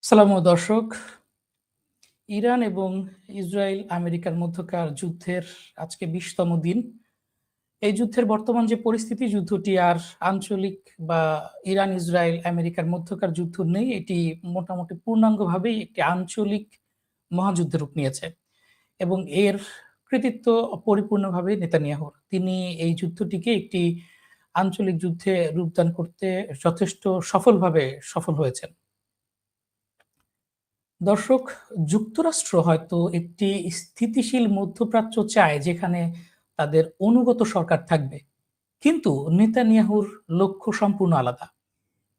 সালামু দর্শক, ইরান এবং ইসরায়েল আমেরিকার মধ্যকার যুদ্ধের আজকে ২০তম দিন। এই যুদ্ধের বর্তমান যে পরিস্থিতি, যুদ্ধটি আর আঞ্চলিক বা ইরান ইসরায়েল আমেরিকার মধ্যকার যুদ্ধ নেই। এটি মোটামুটি পূর্ণাঙ্গভাবেই একটি আঞ্চলিক মহাযুদ্ধের রূপ নিয়েছে এবং এর কৃতিত্ব পরিপূর্ণভাবে নেতানিয়াহুর। তিনি এই যুদ্ধটিকে একটি আঞ্চলিক যুদ্ধে রূপদান করতে যথেষ্ট সফলভাবে সফল হয়েছেন। দর্শক, যুক্তরাষ্ট্র হয়তো একটি স্থিতিশীল মধ্যপ্রাচ্য চায় যেখানে তাদের অনুগত সরকার থাকবে। কিন্তু নেতানিয়াহুর লক্ষ্য সম্পূর্ণ আলাদা।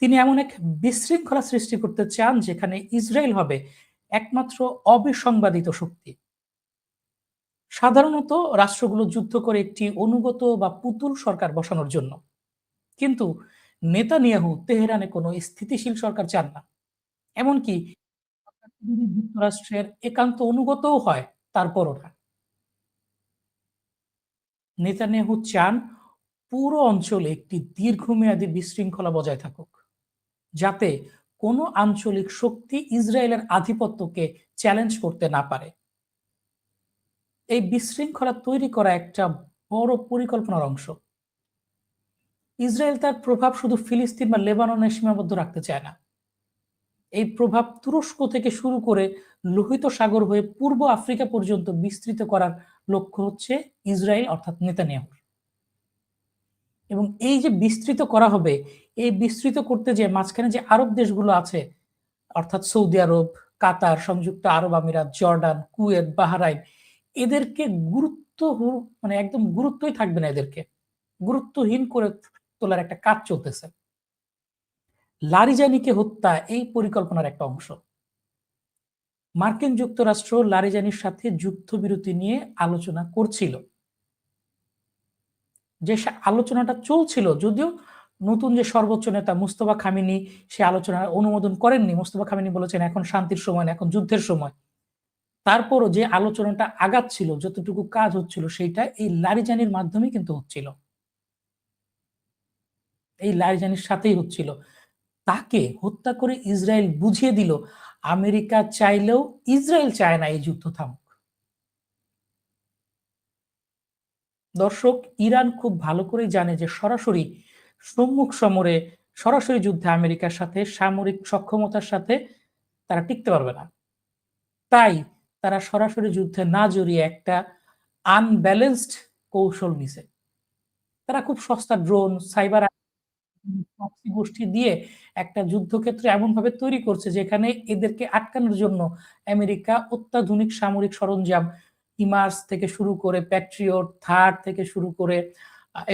তিনি এমন এক বিশৃঙ্খলা সৃষ্টি করতে চান যেখানে ইসরায়েল হবে একমাত্র অবিসংবাদিত শক্তি। সাধারণত রাষ্ট্রগুলো যুদ্ধ করে একটি অনুগত বা পুতুল সরকার বসানোর জন্য। কিন্তু নেতানিয়াহু তেহরানে কোনো স্থিতিশীল সরকার চান না। এমনকি যদি যুক্তরাষ্ট্রের একান্ত অনুগতও হয়, তারপরও না। নেতানিয়াহু চান পুরো অঞ্চলে একটি দীর্ঘমেয়াদী বিশৃঙ্খলা বজায় থাকুক, যাতে কোনো আঞ্চলিক শক্তি ইসরায়েলের আধিপত্যকে চ্যালেঞ্জ করতে না পারে। এই বিশৃঙ্খলা তৈরি করা একটা বড় পরিকল্পনার অংশ। ইসরায়েল তার প্রভাব শুধু ফিলিস্তিন বা লেবাননে সীমাবদ্ধ রাখতে চায় না। এই প্রভাব তুরস্ক থেকে শুরু করে লোহিত সাগর হয়ে পূর্ব আফ্রিকা পর্যন্ত বিস্তৃত করার লক্ষ্য হচ্ছে ইসরায়েল অর্থাৎ নেতানিয়াহুর। এবং এই যে বিস্তৃত করা হবে, এই বিস্তৃত করতে যেয়ে মাঝখানে যে আরব দেশগুলো আছে, অর্থাৎ সৌদি আরব, কাতার, সংযুক্ত আরব আমিরাত, জর্ডান, কুয়েত, বাহরাইন, এদেরকে মানে একদম গুরুত্বই থাকবে না এদেরকে। গুরুত্বহীন করে তোলার একটা কাজ চলতেছে। লারিজানিকে হত্যা এই পরিকল্পনার একটা অংশ। মার্কিন যুক্তরাষ্ট্র লারিজানির সাথে যুদ্ধবিরতি নিয়ে আলোচনা করছিল। যে আলোচনাটা চলছিল, যদিও নতুন যে সর্বোচ্চ নেতা মুস্তফা খামেনি সে আলোচনার অনুমোদন করেননি। মুস্তফা খামেনি বলেছেন এখন শান্তির সময় না, এখন যুদ্ধের সময়। তারপরও যে আলোচনাটা আগাচ্ছিল, যতটুকু কাজ হচ্ছিল সেইটা এই লারিজানির মাধ্যমেই কিন্তু হচ্ছিল। এই লারিজানির সাথেই হচ্ছিল। তাকে হত্যা করে ইসরায়েল বুঝিয়ে দিল আমেরিকা চাইলেও ইসরায়েল চায় না এই যুদ্ধ থামুক। দর্শক, ইরান খুব ভালো করেই জানে যে সরাসরি সম্মুখ সমরে সরাসরি যুদ্ধে আমেরিকার সাথে সামরিক সক্ষমতার সাথে তারা টিকতে পারবে না। তাই তারা সরাসরি যুদ্ধে না জড়িয়ে একটা আনব্যালেন্সড কৌশল নিছে। তারা খুব সস্তা ড্রোন, সাইবার প্রক্সি গোষ্ঠী দিয়ে একটা যুদ্ধক্ষেত্র এমনভাবে তৈরি করছে যেখানে এদেরকে আটকানোর জন্য আমেরিকা অত্যাধুনিক সামরিক সরঞ্জাম হিমার্স থেকে শুরু করে প্যাট্রিয়ট, থার্ড থেকে শুরু করে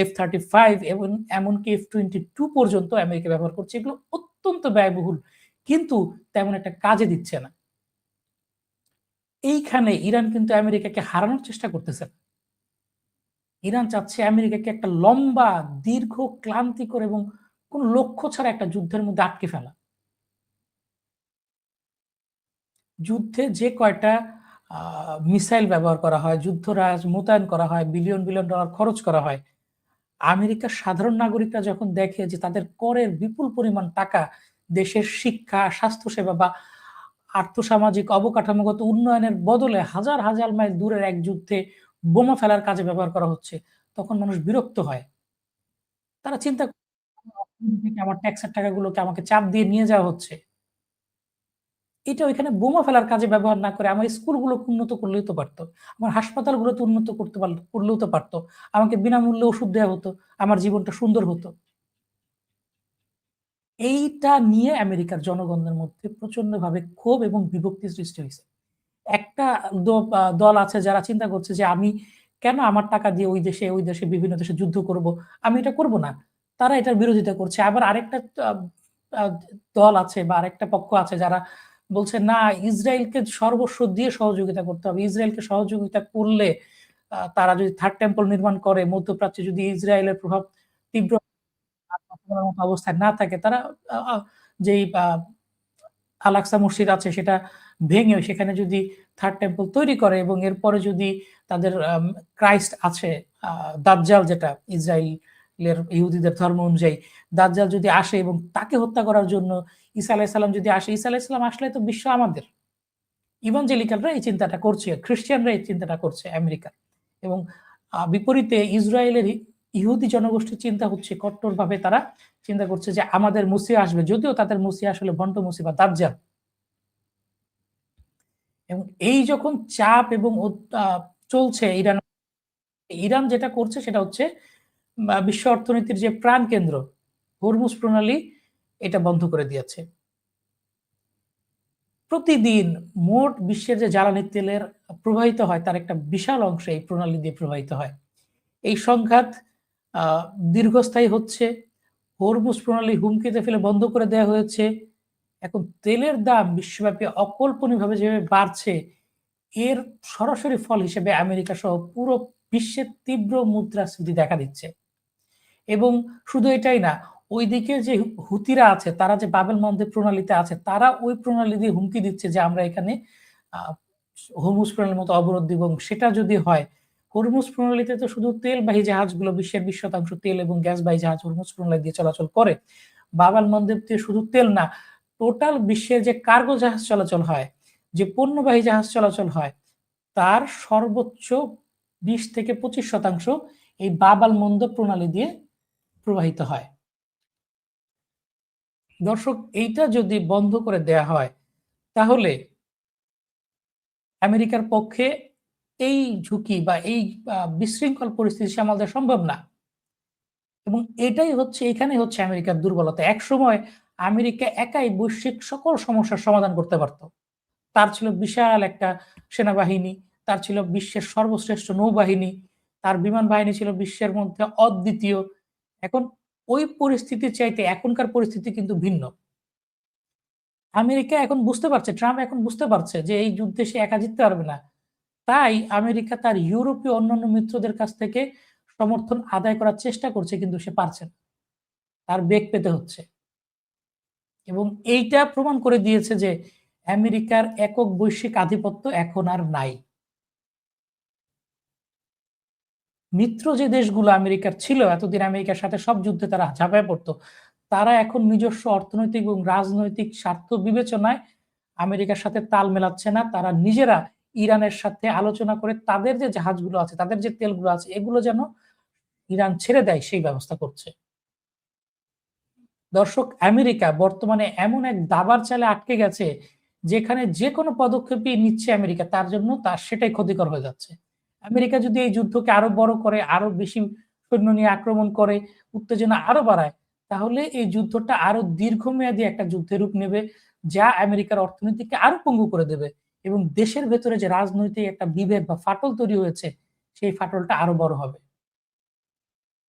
F-35 এবং এমনকি F-22 পর্যন্ত আমেরিকা ব্যবহার করছে। এগুলো অত্যন্ত ব্যয়বহুল, কিন্তু তেমন একটা কাজে দিচ্ছে না। এইখানে ইরান কিন্তু আমেরিকাকে হারানোর চেষ্টা করতেছে না। ইরান চাচ্ছে আমেরিকাকে একটা লম্বা, দীর্ঘ, ক্লান্তিকর এবং কোন লক্ষ্য ছাড়া একটা যুদ্ধের মধ্যে আটকে ফেলা। যুদ্ধে যে কয়টা আ মিসাইল ব্যবহার করা হয়, যুদ্ধরাজ মোতায়েন করা হয়, বিলিয়ন, বিলিয়ন ডলার খরচ করা হয়। আমেরিকার সাধারণ নাগরিকরা যখন দেখে যে তাদের করের বিপুল পরিমাণ টাকা দেশের শিক্ষা, স্বাস্থ্যসেবা বা আর্থসামাজিক অবকাঠামোগত উন্নয়নের বদলে হাজার, হাজার মাইল দূরের এক যুদ্ধে বোমা ফেলার কাজে ব্যবহার করা হচ্ছে, তখন মানুষ বিরক্ত হয়। তারা চিন্তা করে অর্থনীতি থেকে আমার ট্যাক্সের টাকাগুলোকে আমাকে চাপ দিয়ে নিয়ে যাওয়া হচ্ছে। এটা ওইখানে বোমা ফেলার কাজে ব্যবহার না করে আমার স্কুলগুলোকে উন্নত করলেই তো পারত। আমার হাসপাতালগুলোতে উন্নত করলেও তো পারত। আমাকে বিনামূল্যে ওষুধ দেয়া হতো। আমার জীবনটা সুন্দর হতো। এইটা নিয়ে আমেরিকার জনগণের মধ্যে প্রচন্ডভাবে ক্ষোভ এবং বিভক্তি সৃষ্টি হইছে। একটা দল আছে যারা চিন্তা করছে যে আমি কেন আমার টাকা দিয়ে ওই দেশে বিভিন্ন দেশে যুদ্ধ করব? আমি এটা করব না। তারা এটার বিরোধিতা করছে। আবার আরেকটা আ আ দল আছে বা আরেকটা পক্ষ আছে যারা বলছে না, ইসরায়েলকে সর্বস্ব দিয়ে সহযোগিতা করতে হবে। ইসরায়েলকে সহযোগিতা করলে তারা যদি থার্ড টেম্পল নির্মাণ করে মধ্যপ্রাচ্যে, যদি ইসরায়েলের প্রভাব তীব্র মতো অবস্থায় না থাকে, তারা আ আ যেই আল-আকসা মসজিদ আছে সেটা ভেঙে সেখানে যদি থার্ড টেম্পল তৈরি করে এবং এরপরে যদি তাদের ক্রাইস্ট আছে, আ দাজ্জাল যেটা ইসরায়েল ইহুদিদের ধর্ম অনুযায়ী দাজ্জাল যদি আসে এবং তাকে হত্যা করার জন্য ঈসা আলাইহিস সালাম যদি আসে, ঈসা আলাইহিস সালাম আসলে তো বিশ্ব আমাদের। ইভাঞ্জেলিক্যালরা এই চিন্তাটা করছে, খ্রিস্টিয়ানরা এই চিন্তাটা করছে আমেরিকার। এবং বিপরীতে ইসরায়েলের ইহুদি জনগোষ্ঠীর চিন্তা হচ্ছে কট্টরভাবে তারা চিন্তা করছে যে আমাদের মসিহ আসবে। যদিও তাদের মসিহ আসলে ভণ্ড মসিহ বা দাজ্জাল। এবং এই যখন চাপ এবং চলছে ইরান যেটা করছে সেটা হচ্ছে বিশ্ব অর্থনীতির যে প্রাণকেন্দ্র হরমুজ প্রণালী এটা বন্ধ করে দিয়েছে। প্রতিদিন মোট বিশ্বের যে জ্বালানি তেলের প্রবাহিত হয় তার একটা বিশাল অংশ এই প্রণালী দিয়ে প্রবাহিত হয়। এই সংঘাত দীর্ঘস্থায়ী হচ্ছে। হরমুজ প্রণালী হুমকিতে ফেলে বন্ধ করে দেওয়া হয়েছে। এখন তেলের দাম বিশ্বব্যাপী অকল্পনীয়ভাবে যেভাবে বাড়ছে, এর সরাসরি ফল হিসেবে আমেরিকা সহ পুরো বিশ্বের তীব্র মুদ্রাস্ফীতি দেখা দিচ্ছে। এবং শুধু এটাই না, ওইদিকে যে হুতিরা আছে, তারা যে বাবেল মন্দeb প্রণালীতে আছে, তারা ওই প্রণালী দিয়ে হুমকি দিচ্ছে যে আমরা এখানে আ হরমুজ প্রণালীর মতো অবরোধ দিব। এবং সেটা যদি হয়, হরমুজ প্রণালীতে তো শুধু তেলবাহী জাহাজগুলো বিশ্বের 20% তেল এবং গ্যাসবাহী জাহাজ হরমুজ প্রণালী দিয়ে চলাচল করে। বাবেল মন্দeb দিয়ে শুধু তেল না, টোটাল বিশ্বের যে কার্গো জাহাজ চলাচল হয়, যে পণ্যবাহী জাহাজ চলাচল হয়, তার সর্বোচ্চ 20 থেকে 25% এই বাবেল মন্দeb প্রণালী দিয়ে প্রবাহিত হয়। দর্শক, এইটা যদি বন্ধ করে দেয়া হয়, তাহলে আমেরিকার পক্ষে এই ঝুঁকি বা এই বিশৃঙ্খল পরিস্থিতি সামাল দেওয়া সম্ভব না। এবং এখানেই হচ্ছে আমেরিকার দুর্বলতা। একসময় আমেরিকা একাই বৈশ্বিক সকল সমস্যার সমাধান করতে পারত। তার ছিল বিশাল একটা সেনাবাহিনী, তার ছিল বিশ্বের সর্বশ্রেষ্ঠ নৌবাহিনী, তার বিমান বাহিনী ছিল বিশ্বের মধ্যে অদ্বিতীয়। এখন ওই পরিস্থিতির চাইতে এখনকার পরিস্থিতি কিন্তু ভিন্ন। আমেরিকা এখন বুঝতে পারছে, ট্রাম্প এখন বুঝতে পারছে যে এই যুদ্ধে সে একা জিততে পারবে না। তাই আমেরিকা তার ইউরোপীয় অন্যান্য মিত্রদের কাছ থেকে সমর্থন আদায় করার চেষ্টা করছে, কিন্তু সে পারছে না। তার বেগ পেতে হচ্ছে। এবং এইটা প্রমাণ করে দিয়েছে যে আমেরিকার একক বৈশ্বিক আধিপত্য এখন আর নাই। মিত্র যে দেশগুলো আমেরিকার ছিল, এতদিন আমেরিকার সাথে সব যুদ্ধে তারা ঝাঁপায় পড়তো, তারা এখন নিজস্ব অর্থনৈতিক এবং রাজনৈতিক স্বার্থ বিবেচনায় আমেরিকার সাথে তাল মেলাচ্ছে না। তারা নিজেরা ইরানের সাথে আলোচনা করে তাদের যে জাহাজগুলো আছে, তাদের যে তেলগুলো আছে, এগুলো যেন ইরান ছেড়ে দেয় সেই ব্যবস্থা করছে। দর্শক, আমেরিকা বর্তমানে এমন এক দাবার চালে আটকে গেছে, যেখানে যেকোনো পদক্ষেপই নিচ্ছে আমেরিকা, তার জন্য তার সেটাই ক্ষতিকর হয়ে যাচ্ছে। আমেরিকা যদি এই যুদ্ধকে আরো বড় করে, আরো বেশি সৈন্য নিয়ে আক্রমণ করে, উত্তেজনা আরো বাড়ায়, তাহলে এই যুদ্ধটা আরো দীর্ঘমেয়াদী একটা যুদ্ধের রূপ নেবে, যা আমেরিকার অর্থনীতিকে আরো পঙ্গু করে দেবে এবং দেশের ভেতরে যে রাজনৈতিক একটা বিভেদ বা ফাটল তৈরি হয়েছে, সেই ফাটলটা আরো বড় হবে।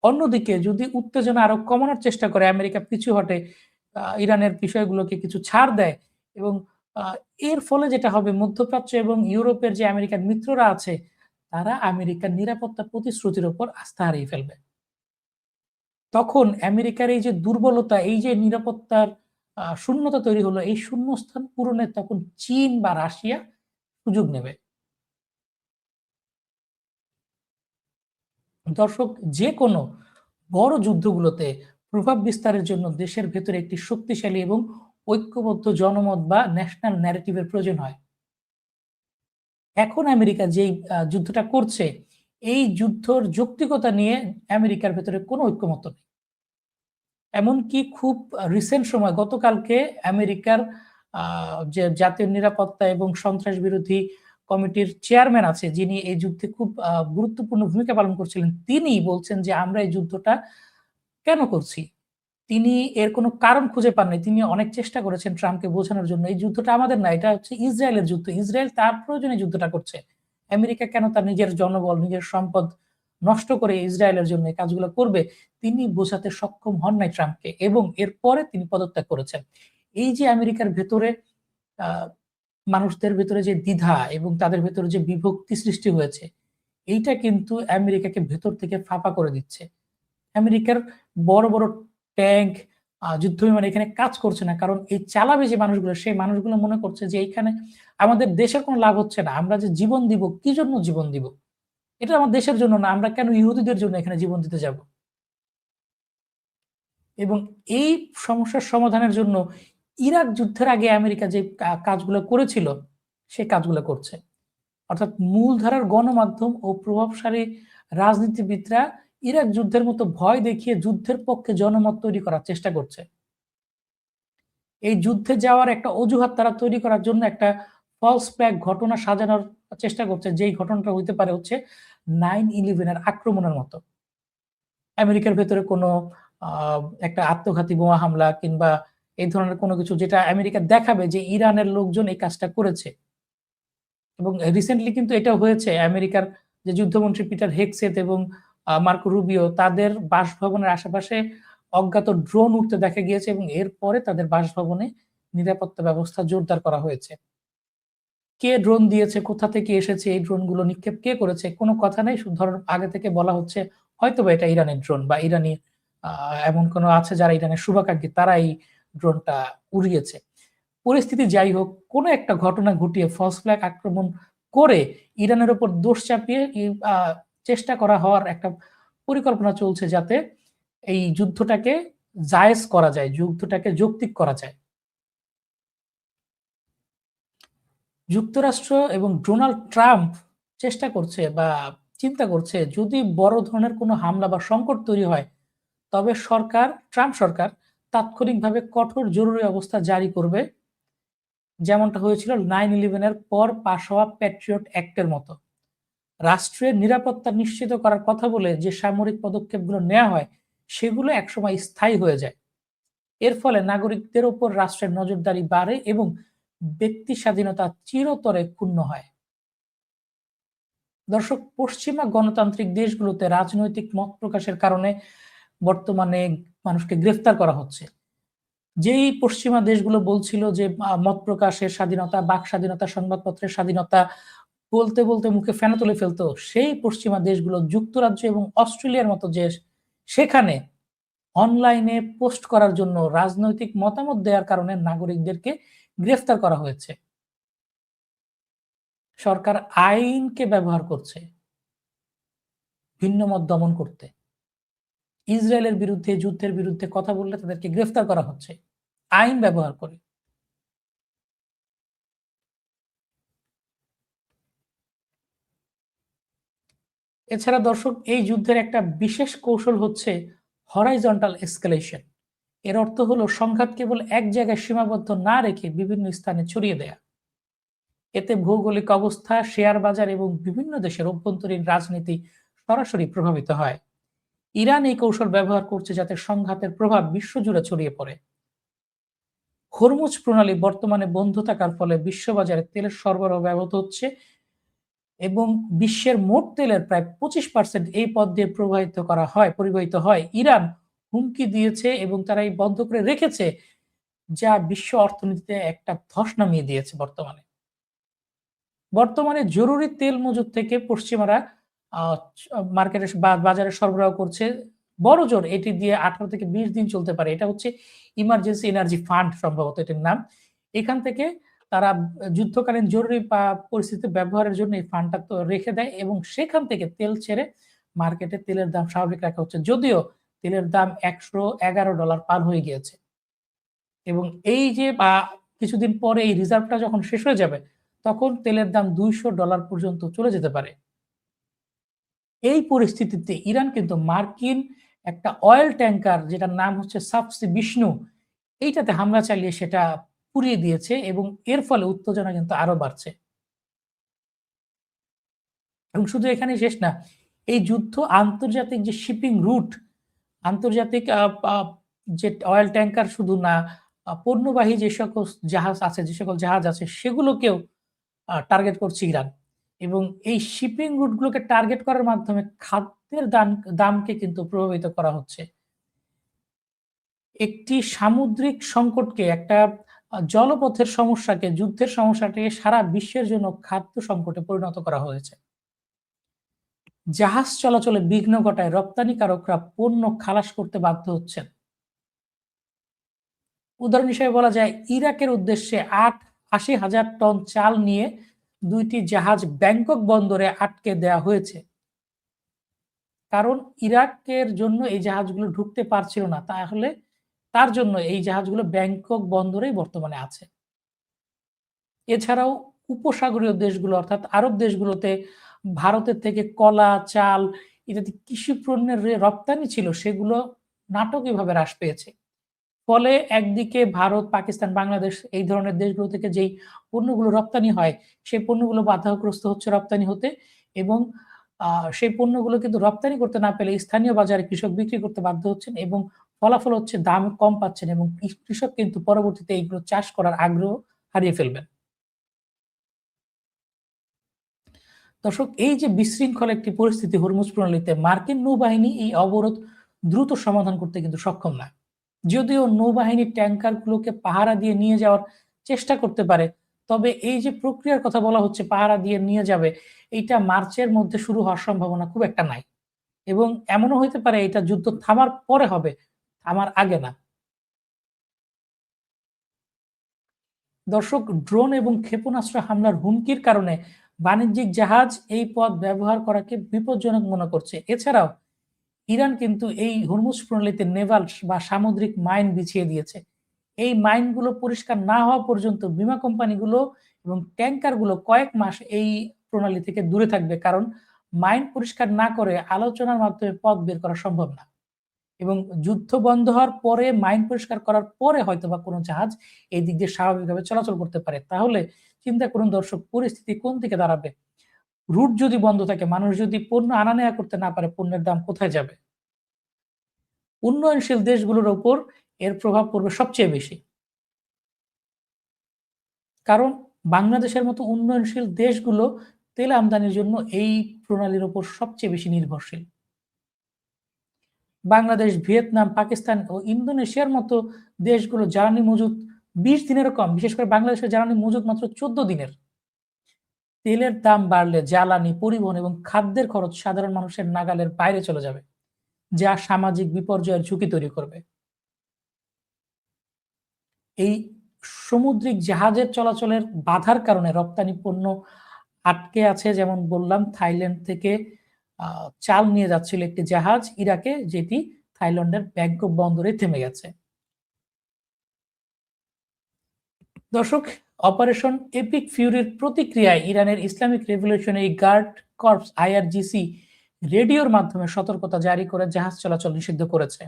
অন্যদিকে যদি উত্তেজনা আরো কমানোর চেষ্টা করে, আমেরিকা পিছু হটে, ইরানের বিষয়গুলোকে কিছু ছাড় দেয় এবং আ এর ফলে যেটা হবে, মধ্যপ্রাচ্য এবং ইউরোপের যে আমেরিকার মিত্ররা আছে, তারা আমেরিকার নিরাপত্তা প্রতিশ্রুতির উপর আস্থা হারিয়ে ফেলবে। তখন আমেরিকার এই যে দুর্বলতা, এই যে নিরাপত্তার শূন্যতা তৈরি হলো, এই শূন্যস্থান পূরণে তখন চীন বা রাশিয়া সুযোগ নেবে। দর্শক, যেকোনো বড় যুদ্ধগুলোতে প্রভাব বিস্তারের জন্য দেশের ভেতরে একটি শক্তিশালী এবং ঐক্যবদ্ধ জনমত বা ন্যাশনাল ন্যারেটিভ এর প্রয়োজন হয়। এখন আমেরিকা যেই যুদ্ধটা করছে, এই যুদ্ধর যৌক্তিকতা নিয়ে আমেরিকার ভেতরে কোনো ঐক্যমত্য নেই। এমনকি খুব রিসেন্ট সময়, গতকালকে আমেরিকার আ যে জাতীয় নিরাপত্তা এবং সন্ত্রাস বিরোধী কমিটির চেয়ারম্যান আছে, যিনি এই যুদ্ধে খুব গুরুত্বপূর্ণ ভূমিকা পালন করছিলেন, তিনি বলছেন যে আমরা এই যুদ্ধটা কেন করছি? তিনি এর কোনো কারণ খুঁজে পাননি। তিনি অনেক চেষ্টা করেছেন ট্রাম্পকে বোঝানোর জন্য, এই যুদ্ধটা আমাদের না, এটা হচ্ছে ইসরায়েলের যুদ্ধ। ইসরায়েল তার প্রয়োজনে যুদ্ধটা করছে। আমেরিকা কেন তার নিজের জনবল, নিজের সম্পদ নষ্ট করে ইসরায়েলের জন্য এই কাজগুলো করবে? তিনি বোঝাতে সক্ষম হন নাই ট্রাম্পকে এবং এরপরে তিনি পদত্যাগ করেছেন। এই যে আমেরিকার ভেতরে আ মানুষদের ভেতরে যে দ্বিধা এবং তাদের ভেতরে যে বিভক্তি সৃষ্টি হয়েছে, এইটা কিন্তু আমেরিকাকে ভেতর থেকে ফাঁপা করে দিচ্ছে। আমেরিকার বড়, বড় ট্যাংক, যুদ্ধবিমান এখানে কাজ করছে না। কারণ এই চালাবে যে মানুষগুলো, সেই মানুষগুলো মনে করছে যে এইখানে আমাদের দেশের কোনো লাভ হচ্ছে না। আমরা যে জীবন দিব, কি জন্য জীবন দিব? এটা আমার দেশের জন্য না। আমরা কেন ইহুদিদের জন্য এখানে জীবন দিতে যাব? এবং এই সমস্যার সমাধানের জন্য ইরাক যুদ্ধের আগে আমেরিকা যে কাজগুলো করেছিল, সেই কাজগুলো করছে। অর্থাৎ মূলধারার গণমাধ্যম ও প্রভাবশালী রাজনীতিবিদরা ইরাক যুদ্ধের মতো ভয় দেখিয়ে যুদ্ধের পক্ষে জনমত তৈরি করার চেষ্টা করছে। এই যুদ্ধে যাওয়ার একটা অজুহাত তারা তৈরি করার জন্য একটা ফলস ফ্ল্যাগ ঘটনা সাজানোর চেষ্টা করছে, যেই ঘটনাটা হইতে পারে হচ্ছে 9/11 এর আক্রমণের মতো। আমেরিকার ভেতরে কোনো আ একটা আত্মঘাতী বোমা হামলা কিংবা এই ধরনের কোনো কিছু যেটা আমেরিকা দেখাবে যে ইরানের লোকজন এই কাজটা করেছে। এবং রিসেন্টলি কিন্তু এটাও হয়েছে। আমেরিকার যে যুদ্ধমন্ত্রী পিটার হেগসেথ এবং মার্কো রুবিও তাদের বাসভবনের আশেপাশে অজ্ঞাত ড্রোন উড়তে দেখা গিয়েছে এবং এরপরে তাদের বাসভবনে নিরাপত্তা ব্যবস্থা জোরদার করা হয়েছে। কে ড্রোন দিয়েছে, কোথা থেকে এসেছে, এই ড্রোনগুলো নিক্ষেপ কে করেছে, কোনো কথা নেই। ধরুন আগে থেকে বলা হচ্ছে হয়তোবা এটা ইরানের ড্রোন বা ইরানি আ এমন কোনো আছে যারা ইরানের শুভাকাঙ্ক্ষী তারা এই ড্রোনটা উড়িয়েছে। পরিস্থিতি যাই হোক, কোনো একটা ঘটনা ঘটিয়ে ফলস ফ্ল্যাগ আক্রমণ করে ইরানের উপর দোষ চাপিয়ে চেষ্টা করা হওয়ার একটা পরিকল্পনা চলছে যাতে এই যুদ্ধটাকে জায়েজ করা যায়, যুদ্ধটাকে যৌক্তিক করা যায়। যুক্তরাষ্ট্র এবং ডোনাল্ড ট্রাম্প চেষ্টা করছে বা চিন্তা করছে যদি বড় ধরনের কোনো হামলা বা সংকট তৈরি হয়, তবে ট্রাম্প সরকার তাৎক্ষণিকভাবে কঠোর জরুরি অবস্থা জারি করবে। যেমনটা হয়েছিল 9/11 এর পর পাশ হওয়া প্যাট্রিয়ট অ্যাক্টের মতো। রাষ্ট্রের নিরাপত্তা নিশ্চিত করার কথা বলে যে সামরিক পদক্ষেপগুলো নেওয়া হয়, সেগুলো একসময় স্থায়ী হয়ে যায়। এর ফলে নাগরিকদের উপর রাষ্ট্রের নজরদারি বাড়ে এবং ব্যক্তি স্বাধীনতা চিরতরে ক্ষুণ্ণ হয়। দর্শক, পশ্চিমা গণতান্ত্রিক দেশগুলোতে রাজনৈতিক মত প্রকাশের কারণে বর্তমানে মানুষকে গ্রেফতার করা হচ্ছে। যেই পশ্চিমা দেশগুলো বলছিল যে মত প্রকাশের স্বাধীনতা, বাক স্বাধীনতা, সংবাদপত্রের স্বাধীনতা বলতে, বলতে মুখে ফেনা তুলে ফেলতো, সেই পশ্চিমা দেশগুলো যুক্তরাজ্য এবং অস্ট্রেলিয়ার মতো দেশ, সেখানে অনলাইনে পোস্ট করার জন্য রাজনৈতিক মতামত দেওয়ার কারণে নাগরিকদেরকে গ্রেফতার করা হয়েছে। সরকার আইনকে ব্যবহার করছে ভিন্ন মত দমন করতে। ইসরায়েলের বিরুদ্ধে, যুদ্ধের বিরুদ্ধে কথা বললে তাদেরকে গ্রেফতার করা হচ্ছে আইন ব্যবহার করে। এছাড়া দর্শক, এই যুদ্ধের একটা বিশেষ কৌশল হচ্ছে হরাইজন্টাল এসকেলেশন। এর অর্থ হলো সংঘাত কেবল এক জায়গায় সীমাবদ্ধ না রেখে বিভিন্ন স্থানে ছড়িয়ে দেয়া। এতে ভৌগোলিক অবস্থা, শেয়ার বাজার এবং বিভিন্ন দেশের অভ্যন্তরীণ রাজনীতি সরাসরি প্রভাবিত হয়। ইরান এই কৌশল ব্যবহার করছে যাতে সংঘাতের প্রভাব বিশ্বজুড়ে ছড়িয়ে পড়ে। হরমুজ প্রণালী বর্তমানে বন্ধ থাকার ফলে বিশ্ববাজারে তেলের সরবরাহ ব্যাহত হচ্ছে এবং বিশ্বের মোট তেলের প্রায় 25% এই পথ দিয়ে পরিবাহিত হয়। ইরান হুমকি দিয়েছে এবং তারা এই বন্ধ করে রেখেছে, যা বিশ্ব অর্থনীতিতে একটা ধস নামিয়ে দিয়েছে বর্তমানে। বর্তমানে জরুরি তেল মজুত থেকে পশ্চিমারা আ চ মার্কেটে বাজারে সরবরাহ করছে। বড়জোর এটি দিয়ে ১৮ থেকে ২০ দিন চলতে পারে। এটা হচ্ছে ইমার্জেন্সি এনার্জি ফান্ড সম্ভবত এটির নাম। এখান থেকে তারা যুদ্ধকালীন জরুরি পরিস্থিতিতে ব্যবহারের জন্য এই ফান্ডটা তো রেখে দেয় এবং সেখান থেকে তেল ছেড়ে মার্কেটে তেলের দাম স্বাভাবিক রাখা হচ্ছে। যদিও তেলের দাম $১১ পার হয়ে গিয়েছে। এবং এই যে কিছুদিন পরে এই রিজার্ভটা যখন শেষ হয়ে যাবে, তখন তেলের দাম $২০০ পর্যন্ত চলে যেতে পারে। এই পরিস্থিতিতে ইরান কিন্তু মার্কিন একটা অয়েল ট্যাংকার যেটার নাম হচ্ছে সাফসি বিষ্ণু, এইটাতে হামলা চালিয়ে সেটা পুড়িয়ে দিয়েছে এবং এর ফলে উত্তেজনা কিন্তু আরো বাড়ছে। এবং শুধু এখানেই শেষ না। এই যুদ্ধ আন্তর্জাতিক যে শিপিং রুট, আন্তর্জাতিক আ আ যে অয়েল ট্যাংকার শুধু না, পণ্যবাহী যে সকল জাহাজ আছে সেগুলোকেও টার্গেট করছে ইরান। এবং এই শিপিং রুট গুলোকে টার্গেট করার মাধ্যমে খাদ্যের দামকে কিন্তু প্রভাবিত করা হচ্ছে। একটি সামুদ্রিক সংকটকে, একটা জলপথের সমস্যাকে, যুদ্ধের সমস্যাটাকে সারা বিশ্বের জন্য খাদ্য সংকটে পরিণত করা হয়েছে। জাহাজ চলাচলে বিঘ্ন ঘটায় রপ্তানিকারকরা পণ্য খালাস করতে বাধ্য হচ্ছেন। উদাহরণ হিসেবে বলা যায় ইরাকের উদ্দেশ্যে ৮০,০০০ টন চাল নিয়ে ২ টি জাহাজ ব্যাংকক বন্দরে আটকে দেয়া হয়েছে। কারণ ইরাকের জন্য এই জাহাজগুলো ঢুকতে পারছিল না। তাহলে তার জন্য এই জাহাজগুলো ব্যাংকক বন্দরেই বর্তমানে আছে। এছাড়াও উপসাগরীয় দেশগুলো অর্থাৎ আরব দেশগুলোতে ভারতের থেকে কলা, চাল ইত্যাদি কৃষি পণ্যের রপ্তানি ছিল সেগুলো নাটকীয়ভাবে হ্রাস পেয়েছে। ফলে একদিকে ভারত, পাকিস্তান, বাংলাদেশ এই ধরনের দেশগুলো থেকে যেই পণ্যগুলো রপ্তানি হয়, সেই পণ্যগুলো বাধাগ্রস্ত হচ্ছে রপ্তানি হতে এবং আ সেই পণ্যগুলো কিন্তু রপ্তানি করতে না পেলে স্থানীয় বাজারে কৃষক বিক্রি করতে বাধ্য হচ্ছেন এবং ফলাফল হচ্ছে দাম কম পাচ্ছেন এবং কৃষক কিন্তু পরবর্তীতে এইগুলো চাষ করার আগ্রহ হারিয়ে ফেলবেন। দর্শক এই যে বিশৃঙ্খল একটি পরিস্থিতি হরমুজ প্রণালীতে মার্কিন নৌবাহিনী এই অবরোধ দ্রুত সমাধান করতে কিন্তু সক্ষম না। যদিও নৌবাহিনীর ট্যাংকারগুলোকে পাহারা দিয়ে নিয়ে যাওয়ার চেষ্টা করতে পারে, তবে এই যে প্রক্রিয়ার কথা বলা হচ্ছে পাহারা দিয়ে নিয়ে যাবে, এইটা মার্চের মধ্যে শুরু হওয়ার সম্ভাবনা খুব একটা নাই। এবং এমনও হইতে পারে এটা যুদ্ধ থামার পরে হবে, থামার আগে না। দর্শক ড্রোন এবং ক্ষেপণাস্ত্র হামলার হুমকির কারণে বাণিজ্যিক জাহাজ এই পথ ব্যবহার করাকে বিপজ্জনক মনে করছে। এছাড়াও ইরান কিন্তু এই হরমুজ প্রণালীতে নেভাল বা সামুদ্রিক মাইন বিছিয়ে দিয়েছে। এই মাইনগুলো পরিষ্কার না হওয়া পর্যন্ত বিমা কোম্পানিগুলো এবং ট্যাংকারগুলো কয়েক মাস এই প্রণালী থেকে দূরে থাকবে। কারণ মাইন পরিষ্কার না করে আলোচনার মাধ্যমে পথ বের করা সম্ভব না। এবং যুদ্ধ বন্ধ হওয়ার পরে মাইন পরিষ্কার করার পরে হয়তোবা কোনো জাহাজ এই দিক দিয়ে স্বাভাবিকভাবে চলাচল করতে পারে। তাহলে চিন্তা করুন দর্শক পরিস্থিতি কোন দিকে দাঁড়াবে? রুট যদি বন্ধ থাকে, মানুষ যদি পণ্য আনা-নেয়া করতে না পারে, পণ্যের দাম কোথায় যাবে? উন্নয়নশীল দেশগুলোর উপর এর প্রভাব পড়বে সবচেয়ে বেশি। কারণ বাংলাদেশের মতো উন্নয়নশীল দেশগুলো তেল আমদানির জন্য এই প্রণালীর উপর সবচেয়ে বেশি নির্ভরশীল। বাংলাদেশ, ভিয়েতনাম, পাকিস্তান ও ইন্দোনেশিয়ার মতো দেশগুলো জ্বালানি মজুত ২০ দিনেরও কম। বিশেষ করে বাংলাদেশের জ্বালানি মজুত মাত্র ১৪ দিনের। তেলের দাম বাড়লে জ্বালানি, পরিবহন এবং খাদ্যের খরচ সাধারণ মানুষের নাগালের বাইরে চলে যাবে, যা সামাজিক বিপর্যয়ের ঝুঁকি তৈরি করবে। এই সামুদ্রিক জাহাজের চলাচলের বাধার কারণে রপ্তানি পণ্য আটকে আছে। যেমন বললাম থাইল্যান্ড থেকে আ চাল নিয়ে যাচ্ছিল একটি জাহাজ ইরাকে, যেটি থাইল্যান্ডের ব্যাংকক বন্দরে থেমে গেছে। দর্শক, অপারেশন এপিক ফিউরির প্রতিক্রিয়ায় ইরানের Islamic Revolutionary Guard Corps IRGC রেডিওর মাধ্যমে সতর্কতা জারি করে জাহাজ চলাচল নিষিদ্ধ করেছে।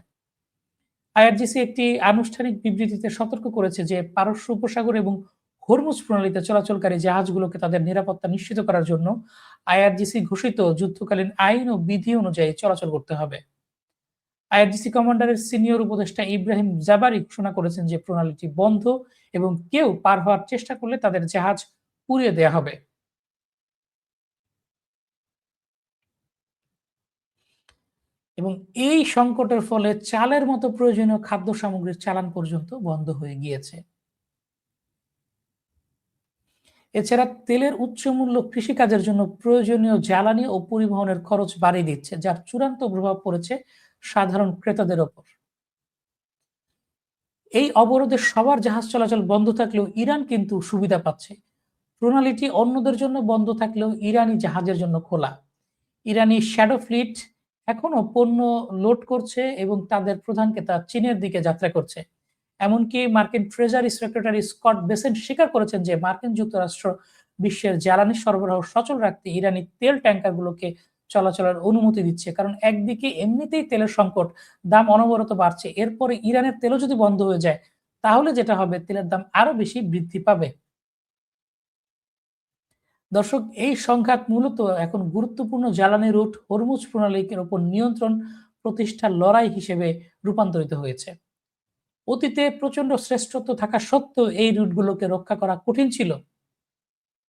আইআরজিসি একটি আনুষ্ঠানিক বিবৃতিতে সতর্ক করেছে যে পারস্য উপসাগর এবং হরমুজ প্রণালীতে চলাচলকারী জাহাজগুলোকে তাদের নিরাপত্তা নিশ্চিত করার জন্য আইআরজিসি ঘোষিত যুদ্ধকালীন আইন ও বিধি অনুযায়ী চলাচল করতে হবে। আইআরজিসি কমান্ডারের সিনিয়র উপদেষ্টা ইব্রাহিম জাবারি ঘোষণা করেছেন যে প্রণালীটি বন্ধ এবং কেউ পার হওয়ার চেষ্টা করলে তাদের জাহাজ পুড়িয়ে দেয়া হবে। এবং এই সংকটের ফলে চালের মতো প্রয়োজনীয় খাদ্য সামগ্রীর চালান পর্যন্ত বন্ধ হয়ে গিয়েছে। এছাড়া তেলের উচ্চ মূল্য কৃষিকাজের জন্য প্রয়োজনীয় জ্বালানি ও পরিবহনের খরচ বাড়িয়ে দিচ্ছে, যার চূড়ান্ত প্রভাব পড়েছে সাধারণ ক্রেতাদের ওপর। এই অবরোধে সবার জাহাজ চলাচল বন্ধ থাকলেও ইরান কিন্তু সুবিধা পাচ্ছে। প্রণালীটি অন্যদের জন্য বন্ধ থাকলেও ইরানি জাহাজের জন্য খোলা। ইরানি শ্যাডো ফ্লিট এখনো পণ্য লোড করছে এবং তাদের প্রধান ক্রেতা চীনের দিকে যাত্রা করছে। এমনকি মার্কিন ট্রেজারি সেক্রেটারি স্কট বেসেন্ট স্বীকার করেছেন যে মার্কিন যুক্তরাষ্ট্র বিশ্বের জ্বালানি সরবরাহ সচল রাখতে ইরানি তেল ট্যাংকারগুলোকে চলাচলের অনুমতি দিচ্ছে। কারণ একদিকে এমনিতেই তেলের সংকট, দাম অনবরত বাড়ছে। এরপরে ইরানের তেলও যদি বন্ধ হয়ে যায়, তাহলে যেটা হবে তেলের দাম আরো বেশি বৃদ্ধি পাবে। দর্শক, এই সংঘাত মূলত এখন গুরুত্বপূর্ণ জ্বালানি রুট হরমুজ প্রণালীর উপর নিয়ন্ত্রণ প্রতিষ্ঠার লড়াই হিসেবে রূপান্তরিত হয়েছে। অতীতে প্রচন্ড শ্রেষ্ঠত্ব থাকা সত্ত্বেও এই রুটগুলোকে রক্ষা করা কঠিন ছিল।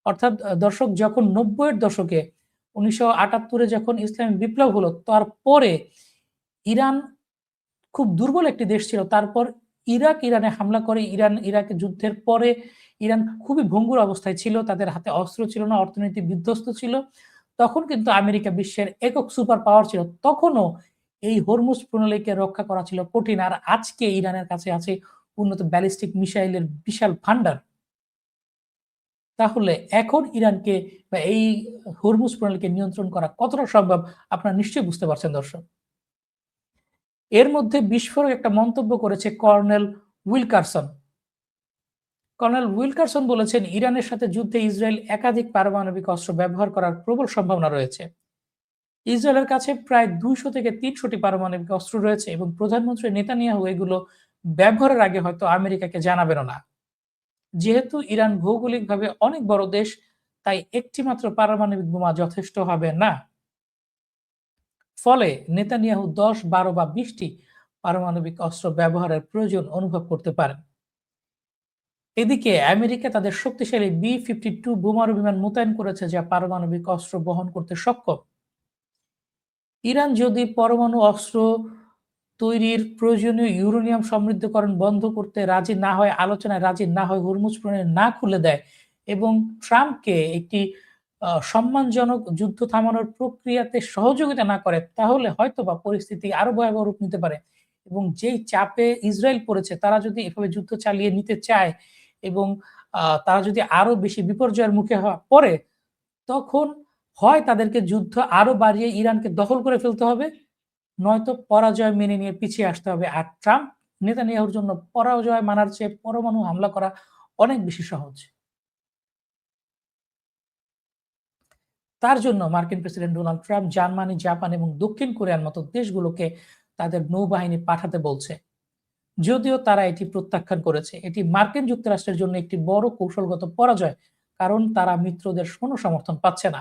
অর্থাৎ দর্শক যখন ৯০ এর দশকে ১৯৭৮ এ যখন ইসলামী বিপ্লব হলো, তারপরে ইরান খুব দুর্বল একটি দেশ ছিল। তারপর ইরাক ইরানে হামলা করে। ইরাক যুদ্ধের পরে ইরান খুবই ভঙ্গুর অবস্থায় ছিল। তাদের হাতে অস্ত্র ছিল না, অর্থনীতি বিধ্বস্ত ছিল। তখন কিন্তু আমেরিকা বিশ্বের একক সুপার পাওয়ার ছিল। তখনও এই হরমুজ প্রণালীকে রক্ষা করা ছিল কঠিন। আর আজকে ইরানের কাছে আছে উন্নত ব্যালিস্টিক মিসাইলের বিশাল ভান্ডার। তাহলে এখন ইরানকে বা এই হরমুজ প্রণালীকে নিয়ন্ত্রণ করা কতটা সম্ভব আপনারা নিশ্চয়ই বুঝতে পারছেন দর্শক। এর মধ্যে বিস্ফোরক একটা মন্তব্য করেছে কর্নেল উইলকারসন। কর্নেল উইলকারসন বলেছেন, ইরানের সাথে যুদ্ধে ইসরায়েল একাধিক পারমাণবিক অস্ত্র ব্যবহার করার প্রবল সম্ভাবনা রয়েছে। ইসরায়েলের কাছে প্রায় ২০০ থেকে ৩০০টি পারমাণবিক অস্ত্র রয়েছে এবং প্রধানমন্ত্রী নেতানিয়াহু এগুলো ব্যবহারের আগে হয়তো আমেরিকাকে জানাবেনও না। যেহেতু ইরান ভৌগোলিকভাবে অনেক বড় দেশ, তাই একটি মাত্র পারমাণবিক বোমা যথেষ্ট হবে না। ফলে নেতানিয়াহু ১০, ১২ বা ২০টি পারমাণবিক অস্ত্র ব্যবহারের প্রয়োজন অনুভব করতে পারেন। এদিকে আমেরিকা তাদের শক্তিশালী B-52 বোমারু বিমান মোতায়েন করেছে, যা পারমাণবিক অস্ত্র বহন করতে সক্ষম। ইরান যদি পরমাণু অস্ত্র তৈরির প্রয়োজনীয় ইউরেনিয়াম সমৃদ্ধকরণ বন্ধ করতে রাজি না হয়, আলোচনায় রাজি না হয়, হরমুজ প্রণালী না খুলে দেয় এবং ট্রাম্পকে একটি সম্মানজনক যুদ্ধ থামানোর প্রক্রিয়াতে সহযোগিতা না করে, তাহলে হয়তোবা পরিস্থিতি আরো ভয়াবহ রূপ নিতে পারে। এবং যেই চাপে ইসরায়েল পড়েছে, তারা যদি এভাবে যুদ্ধ চালিয়ে নিতে চায় এবং তারা যদি আরো বেশি বিপর্যয়ের মুখে পড়ে, তখন হয় তাদেরকে যুদ্ধ আরো বাড়িয়ে ইরানকে দখল করে ফেলতে হবে, নয়তো পরাজয় মেনে নিয়ে পিছিয়ে আসতে হবে। আর ট্রাম্প নেতানিয়াহুর জন্য পরাজয় মানার চেয়ে পরমাণু হামলা করা অনেক বেশি সহজ। তার জন্য মার্কিন president Donald Trump Germany, Japan এবং দক্ষিণ কোরিয়ার মতো দেশগুলোকে তাদের নৌবাহিনী পাঠাতে বলছে। যদিও তারা এটি প্রত্যাখ্যান করেছে। এটি মার্কিন যুক্তরাষ্ট্রের জন্য একটি বড় কৌশলগত পরাজয়, কারণ তারা মিত্রদের কোনো সমর্থন পাচ্ছে না।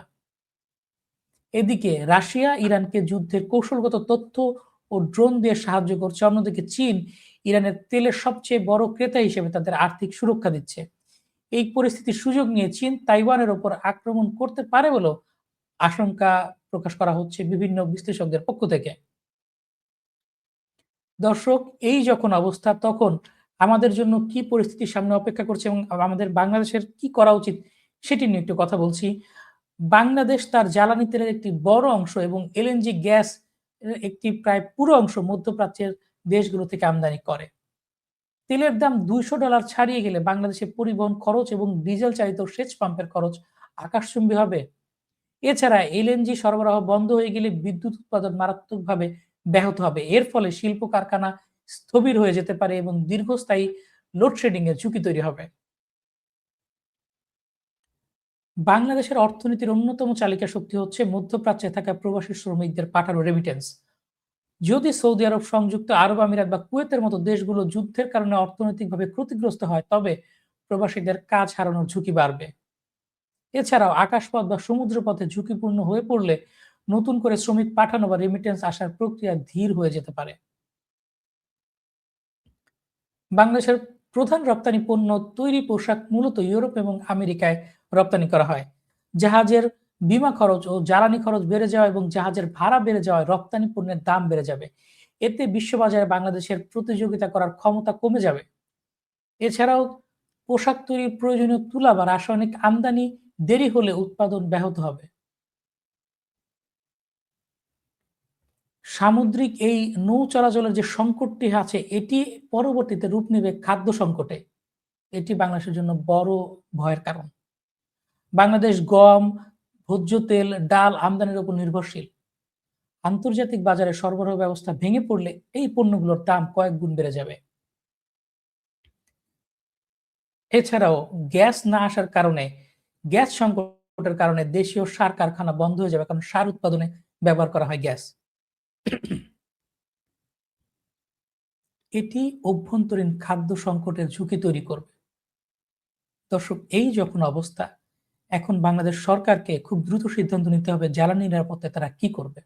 এদিকে রাশিয়া ইরানকে যুদ্ধের কৌশলগত তথ্য ও ড্রোন দিয়ে সাহায্য করছে। অন্যদিকে চীন ইরানের তেলের সবচেয়ে বড় ক্রেতা হিসেবে তাদের আর্থিক সুরক্ষা দিচ্ছে। এই পরিস্থিতির সুযোগ নিয়ে চীন তাইওয়ানের ওপর আক্রমণ করতে পারে বলেও আশঙ্কা প্রকাশ করা হচ্ছে বিভিন্ন বিশ্লেষকদের পক্ষ থেকে। দর্শক, এই যখন অবস্থা, তখন আমাদের জন্য কি পরিস্থিতির সামনে অপেক্ষা করছে এবং আমাদের বাংলাদেশের কি করা উচিত সেটি নিয়ে একটু কথা বলছি। বাংলাদেশ তার জ্বালানি তেলের একটি বড় অংশ এবং এলএনজি গ্যাস এর একটি প্রায় পুরো অংশ মধ্যপ্রাচ্যের দেশগুলো থেকে আমদানি করে। তেলের দাম $২০০ ছাড়িয়ে গেলে বাংলাদেশে পরিবহন খরচ এবং ডিজেল চালিত সেচ পাম্পের খরচ আকাশচুম্বী হবে। এছাড়া এলএনজি সরবরাহ বন্ধ হয়ে গেলে বিদ্যুৎ উৎপাদন মারাত্মকভাবে ব্যাহত হবে। এর ফলে শিল্প কারখানা স্থবির হয়ে যেতে পারে এবং দীর্ঘস্থায়ী লোডশেডিং এর ঝুঁকি তৈরি হবে। বাংলাদেশের অর্থনীতির অন্যতম চালিকা শক্তি হচ্ছে মধ্যপ্রাচ্যে থাকা প্রবাসী শ্রমিকদের পাঠানো রেমিটেন্স। যদি সৌদি আরব, সংযুক্ত আরব আমিরাত বা কুয়েতের মতো দেশগুলো যুদ্ধের কারণে অর্থনৈতিকভাবে ক্ষতিগ্রস্ত হয়, তবে প্রবাসীদের কাজ হারানোর ঝুঁকি বাড়বে। এছাড়াও আকাশপথ বা সমুদ্রপথে ঝুঁকিপূর্ণ হয়ে পড়লে নতুন করে শ্রমিক পাঠানো বা রেমিটেন্স আসার প্রক্রিয়া ধীর হয়ে যেতে পারে। বাংলাদেশের প্রধান রপ্তানি পণ্য তৈরি পোশাক মূলত ইউরোপ এবং আমেরিকায় রপ্তানি করা হয়। জাহাজের বীমা খরচ ও জ্বালানি খরচ বেড়ে যাওয়া এবং জাহাজের ভাড়া বেড়ে যাওয়ায় রপ্তানি পণ্যের দাম বেড়ে যাবে। এতে বিশ্ববাজারে বাংলাদেশের প্রতিযোগিতা করার ক্ষমতা কমে যাবে। এছাড়াও পোশাক তৈরির প্রয়োজনীয় তুলা বা রাসায়নিক আমদানি দেরি হলে উৎপাদন ব্যাহত হবে। সামুদ্রিক এই নৌ চলাচলের যে সংকটটি আছে, এটি পরবর্তীতে রূপ নেবে খাদ্য সংকটে। এটি বাংলাদেশের জন্য বড় ভয়ের কারণ। বাংলাদেশ গম, ভোজ্য তেল, ডাল আমদানির উপর নির্ভরশীল। আন্তর্জাতিক বাজারে সরবরাহ ব্যবস্থা ভেঙে পড়লে এই পণ্যগুলোর দাম কয়েক গুণ বেড়ে যাবে। এছাড়াও গ্যাস না আসার কারণে, গ্যাস সংকটের কারণে দেশীয় সার কারখানা বন্ধ হয়ে যাবে, কারণ সার উৎপাদনে ব্যবহার করা হয় গ্যাস। এটি অভ্যন্তরীণ খাদ্য সংকটের ঝুঁকি তৈরি করবে। দর্শক, এই যখন অবস্থা, এখন বাংলাদেশ সরকারকে খুব দ্রুত সিদ্ধান্ত নিতে হবে জ্বালানি নিরাপত্তায় তারা কি করবে।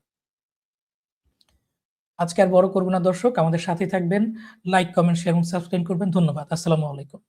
আজকে আর বড় করব না দর্শক, আমাদের সাথে থাকবেন। লাইক, কমেন্ট, শেয়ার এবং সাবস্ক্রাইব করবেন। ধন্যবাদ। আসসালামু আলাইকুম।